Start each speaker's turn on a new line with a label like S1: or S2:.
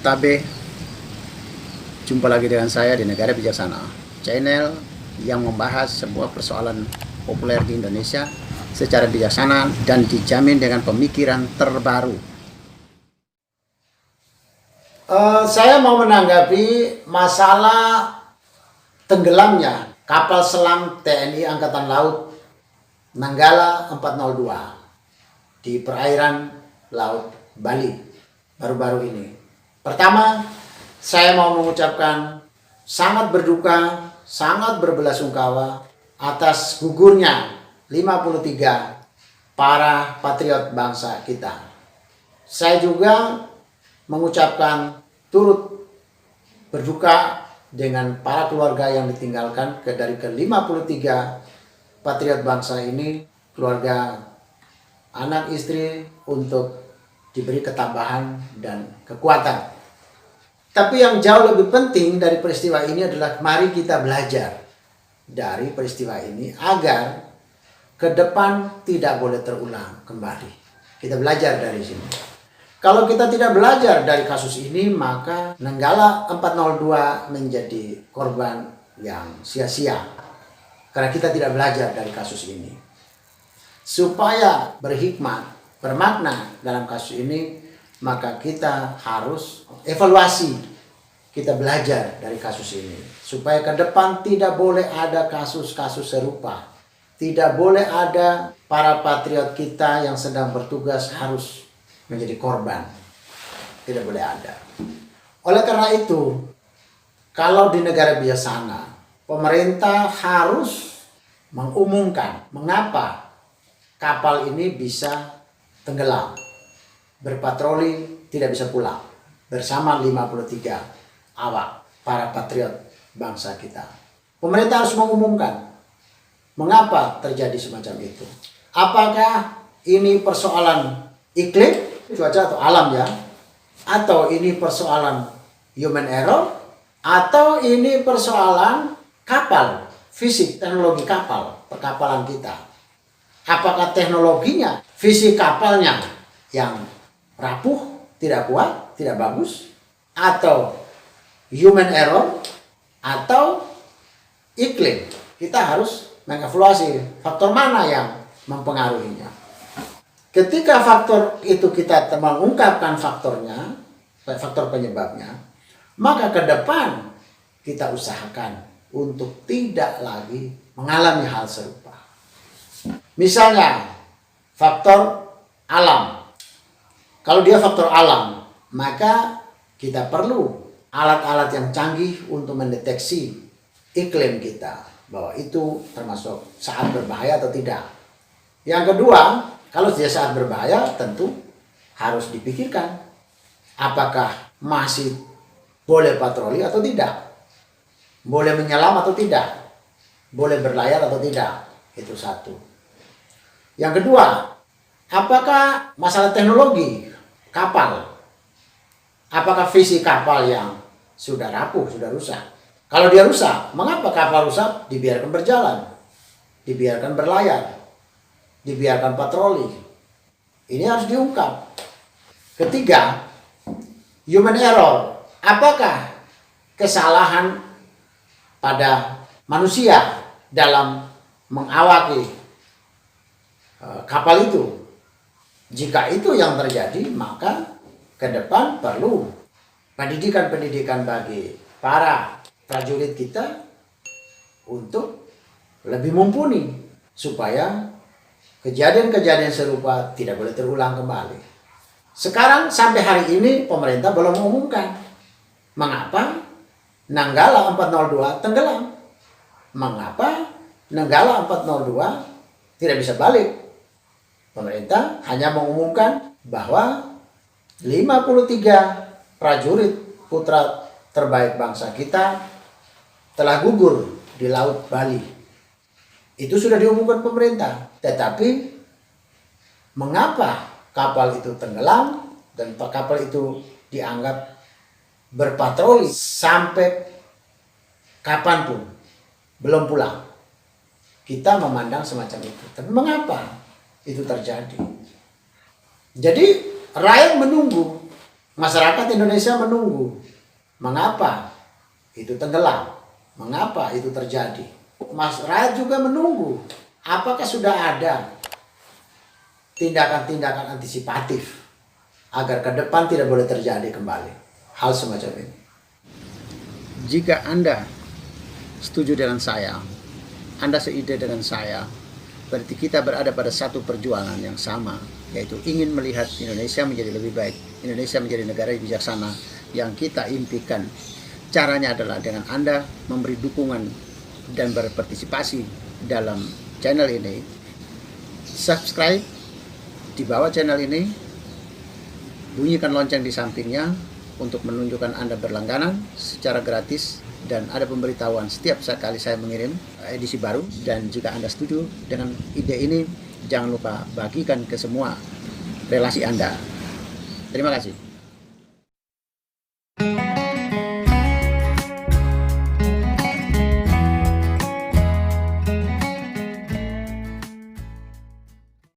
S1: Tabe. Jumpa lagi dengan saya di Negara Bijaksana, channel yang membahas sebuah persoalan populer di Indonesia secara bijaksana dan dijamin dengan pemikiran terbaru. Saya mau menanggapi masalah tenggelamnya kapal selam TNI Angkatan Laut Nanggala 402 di perairan Laut Bali baru-baru ini. Pertama, saya mau mengucapkan sangat berduka, sangat berbelasungkawa atas gugurnya 53 para patriot bangsa kita. Saya juga mengucapkan turut berduka dengan para keluarga yang ditinggalkan dari ke-53 patriot bangsa ini, keluarga, anak, istri, untuk diberi ketabahan dan kekuatan. Tapi yang jauh lebih penting dari peristiwa ini adalah mari kita belajar dari peristiwa ini agar ke depan tidak boleh terulang kembali. Kita belajar dari sini. Kalau kita tidak belajar dari kasus ini, maka Nanggala 402 menjadi korban yang sia-sia. Karena kita tidak belajar dari kasus ini. Supaya berhikmat, bermakna dalam kasus ini, maka kita harus evaluasi, kita belajar dari kasus ini. Supaya ke depan tidak boleh ada kasus-kasus serupa. Tidak boleh ada para patriot kita yang sedang bertugas harus menjadi korban. Tidak boleh ada. Oleh karena itu, kalau di negara bijaksana, pemerintah harus mengumumkan mengapa kapal ini bisa tenggelam, berpatroli tidak bisa pulang bersama 53 awak para patriot bangsa kita. Pemerintah harus mengumumkan mengapa terjadi semacam itu. Apakah ini persoalan iklim, cuaca atau alam ya, atau ini persoalan human error, atau ini persoalan kapal, fisik, teknologi kapal, perkapalan kita. Apakah teknologinya, fisik kapalnya yang rapuh, tidak kuat, tidak bagus, atau human error, atau iklim? Kita harus mengevaluasi faktor mana yang mempengaruhinya. Ketika faktor itu kita mengungkapkan faktornya, faktor penyebabnya, maka ke depan kita usahakan untuk tidak lagi mengalami hal serupa. Misalnya faktor alam. Kalau dia faktor alam, maka kita perlu alat-alat yang canggih untuk mendeteksi iklim kita, bahwa itu termasuk saat berbahaya atau tidak. Yang kedua, kalau dia saat berbahaya, tentu harus dipikirkan apakah masih boleh patroli atau tidak, boleh menyelam atau tidak, boleh berlayar atau tidak. Itu satu. Yang kedua, apakah masalah teknologi kapal, apakah visi kapal yang sudah rapuh, sudah rusak? Kalau dia rusak, mengapa kapal rusak dibiarkan berjalan, dibiarkan berlayar, dibiarkan patroli? Ini harus diungkap. Ketiga, human error. Apakah kesalahan pada manusia dalam mengawaki kapal itu? Jika itu yang terjadi, maka ke depan perlu pendidikan-pendidikan bagi para prajurit kita untuk lebih mumpuni supaya kejadian-kejadian serupa tidak boleh terulang kembali. Sekarang sampai hari ini pemerintah belum mengumumkan mengapa Nanggala 402 tenggelam. Mengapa Nanggala 402 tidak bisa balik. Pemerintah hanya mengumumkan bahwa 53 prajurit putra terbaik bangsa kita telah gugur di Laut Bali. Itu sudah diumumkan pemerintah. Tetapi mengapa kapal itu tenggelam dan kapal itu dianggap berpatroli sampai kapanpun belum pulang? Kita memandang semacam itu. Tapi mengapa itu terjadi? Jadi rakyat menunggu Masyarakat Indonesia menunggu. Mengapa itu tenggelam? Mengapa itu terjadi? Masyarakat juga menunggu. Apakah sudah ada tindakan-tindakan antisipatif agar ke depan tidak boleh terjadi kembali hal semacam ini? Jika Anda setuju dengan saya, Anda seide dengan saya, berarti kita berada pada satu perjuangan yang sama, yaitu ingin melihat Indonesia menjadi lebih baik, Indonesia menjadi negara yang bijaksana yang kita impikan. Caranya adalah dengan Anda memberi dukungan dan berpartisipasi dalam channel ini. Subscribe di bawah channel ini, bunyikan lonceng di sampingnya untuk menunjukkan Anda berlangganan secara gratis, dan ada pemberitahuan setiap kali saya mengirim edisi baru. Dan jika Anda setuju dengan ide ini, jangan lupa bagikan ke semua relasi Anda. Terima kasih.